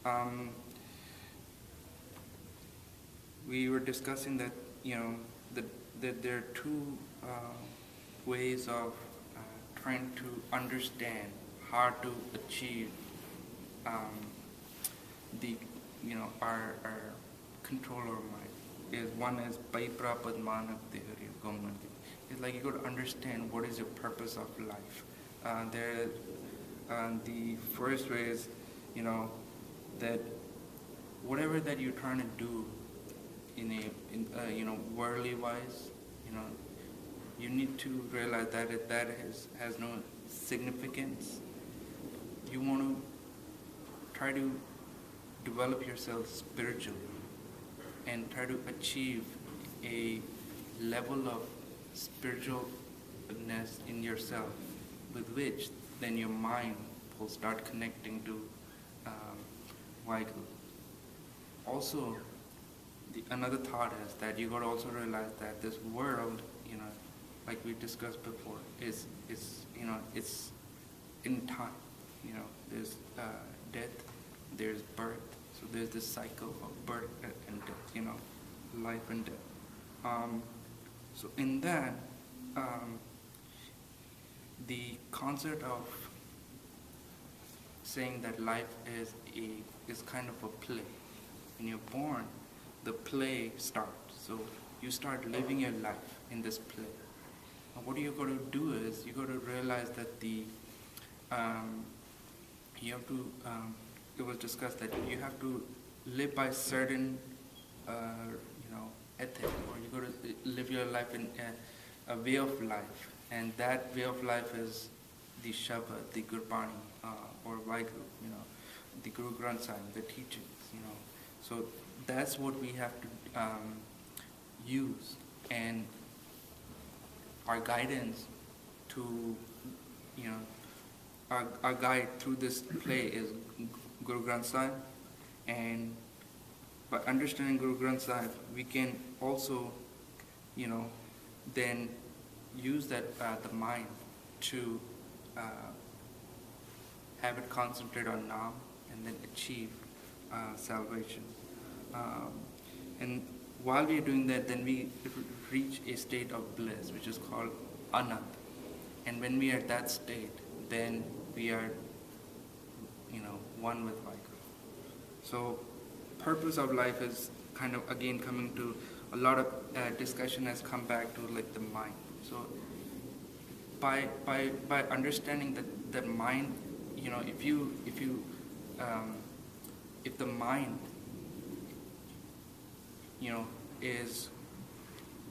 Um, we were discussing that, that there are two ways of trying to understand how to achieve the, our control over mind. Is one is Paiprapadmana theory of Gurbani. It's like you got to understand what is your purpose of life. The first way is, that whatever that you're trying to do in worldly wise, you need to realize that has no significance. You want to try to develop yourself spiritually and try to achieve a level of spiritualness in yourself with which then your mind will start connecting to Vaigu. Also, another thought is that you got to also realize that this world, like we discussed before, is it's in time. There's death, there's birth. So there's this cycle of birth and death, life and death. So in that, the concept of saying that life is kind of a play. When you're born, the play starts. So you start living your life in this play. And what you got to do is you got to realize that you have to. It was discussed that you have to live by certain, ethic, or you got to live your life in a way of life, and that way of life is the Shabad, the Gurbani, or Vaigu, the Guru Granth Sahib, the teachings, So that's what we have to use, and our guidance to, our guide through this play is Guru Granth Sahib, and by understanding Guru Granth Sahib, we can also, then use that the mind to have it concentrate on Naam and then achieve salvation. And while we are doing that, then we reach a state of bliss, which is called Anand. And when we are at that state, then we are, one with Vaigu. So, purpose of life is kind of again coming to a lot of discussion has come back to like the mind. So, by understanding that mind, if the mind, is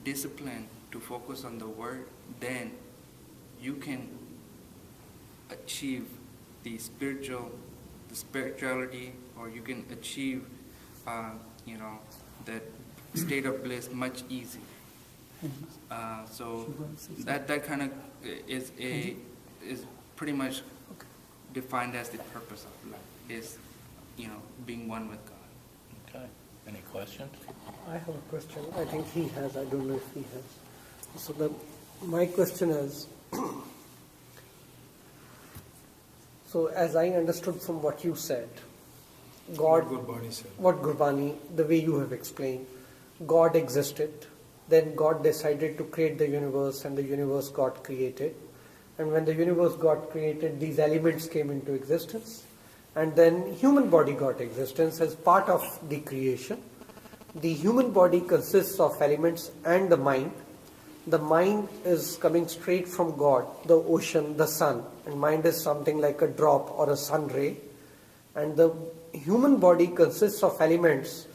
disciplined to focus on the word, then you can achieve the spirituality, or you can achieve, that state of bliss much easier. So that kind of is pretty much defined as the purpose of life, is being one with God. Okay. Any questions? I have a question. I think he has. I don't know if he has. So my question is, so as I understood from what you said, God, what Gurbani, the way you have explained, God existed, then God decided to create the universe, and the universe got created. And when the universe got created, these elements came into existence. And then human body got existence as part of the creation. The human body consists of elements and the mind. The mind is coming straight from God, the ocean, the sun. And mind is something like a drop or a sun ray. And the human body consists of elements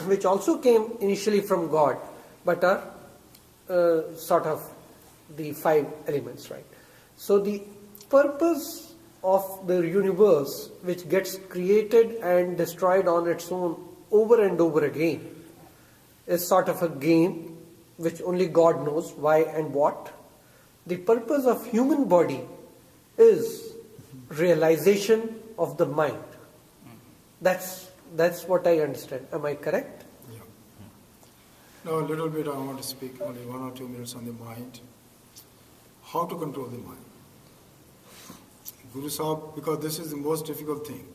which also came initially from God, but are sort of the 5 elements, right? So the purpose of the universe, which gets created and destroyed on its own over and over again, is sort of a game which only God knows why and what. The purpose of human body is realization of the mind. That's what I understand. Am I correct? Yeah. Now a little bit I want to speak only 1 or 2 minutes on the mind. How to control the mind. Guru Sahib, because this is the most difficult thing.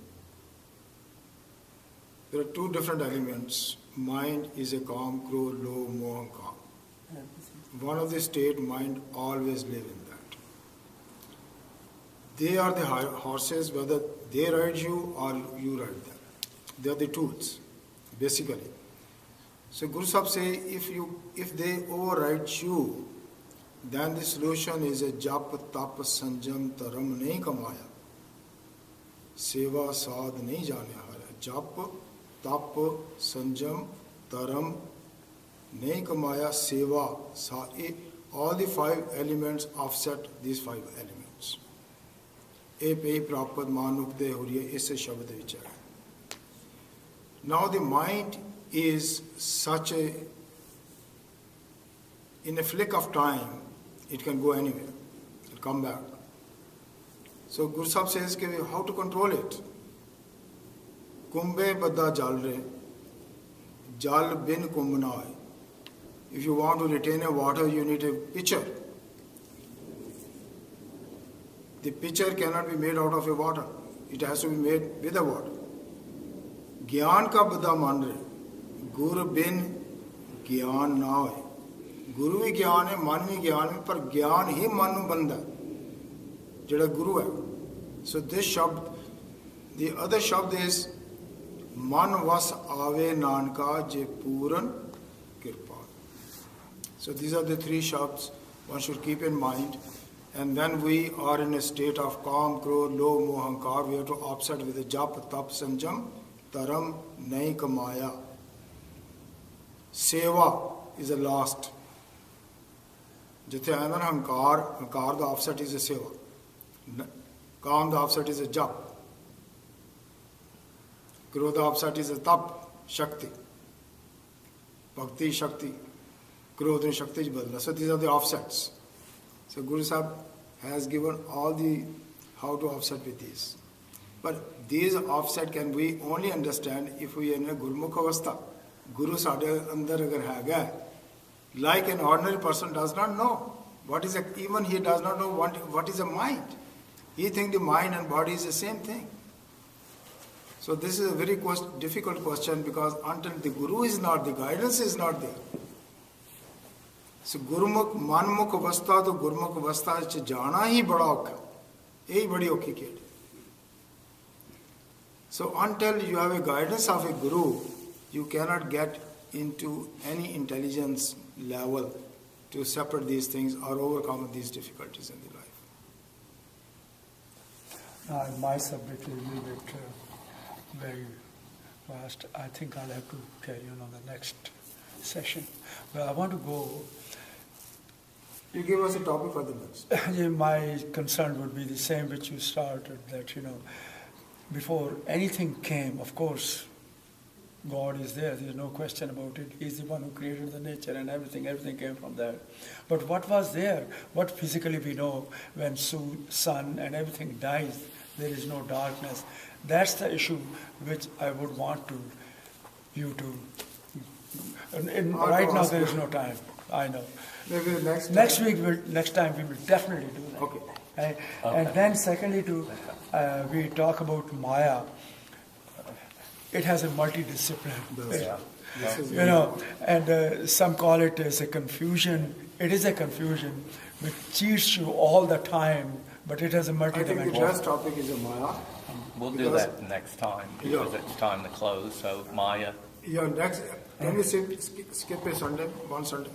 There are two different elements. Mind is a calm, krodh, low, moh, and calm. One of the state, mind always live in that. They are the horses, whether they ride you or you ride them. They are the tools, basically. So Guru Sahib say, if they override you, then the solution is a jap, tap, sanjam, taram nahi kamaya. Seva, sad nahi jane hara. Jap, tap, sanjam, taram nahi kamaya, seva, all the 5 elements offset these 5 elements. E pei prapat manuk de huriye isse shabad vich hai. Now the mind is such a, in a flick of time, it can go anywhere, it'll come back. So Guru Sahib says, how to control it? Kumbhe badda jal re, jal bin kumbh na hai. If you want to retain a water, you need a pitcher. The pitcher cannot be made out of a water. It has to be made with a water. Gyan ka badda man re, gur bin gyan na hai. Guru भी ज्ञान है, मन भी ज्ञान है, पर ज्ञान ही मन ਨੂੰ ਬੰਦਾ ਜਿਹੜਾ ਗੁਰੂ ਹੈ. So this shabd, the other shabd is man vas aave nanka je puran kirpa. So these are the 3 shabds one should keep in mind. And when we are in a state of calm, krodh, low, moh, ahankar, we have to offset with a jap, tap, sanjam, taram, nahi kamaya. Seva is the last. जिथे आंदा ना हंकार दा offset is a सेवा, काम दा offset is a जप, क्रोध दा ऑफसेट इज अ तप, शक्ति, भक्ति शक्ति, क्रोध and शक्ति च बदला. So these are the offsets. So Guru Sahib has given all the how to offset with these. But these offset can we only understand if we are in a Gurmukh avastha. Guru sade andar agar hai, like an ordinary person does not know what is even he does not know what is a mind. He thinks the mind and body is the same thing. So this is a very difficult question, because until the Guru is not, the guidance is not there. So Gurmukh, Manmukh avastha to Gurmukh avastha ch jana hi bada aukha. Yehi badi aukhi khed. So until you have a guidance of a Guru, you cannot get into any intelligence level to separate these things or overcome these difficulties in the life. My subject is a little bit very vast. I think I'll have to carry on the next session. But I want to go. You give us a topic for the next. My concern would be the same which you started, that, before anything came, of course, God is there's no question about it. He's the one who created the nature and everything came from there. But what was there, what physically we know, when sun and everything dies, there is no darkness. That's the issue which I would want you to, right now there is no time, I know. Maybe next time we will definitely do that. Okay. And then secondly, we talk about Maya. It has a multidiscipline. Yeah. And some call it as a confusion. It is a confusion which cheats you all the time, but it has a multi-dimension. I think the last topic is a Maya. We'll do that next time, because it's time to close. So Maya. Yeah, next. Can we skip a Sunday, one Sunday?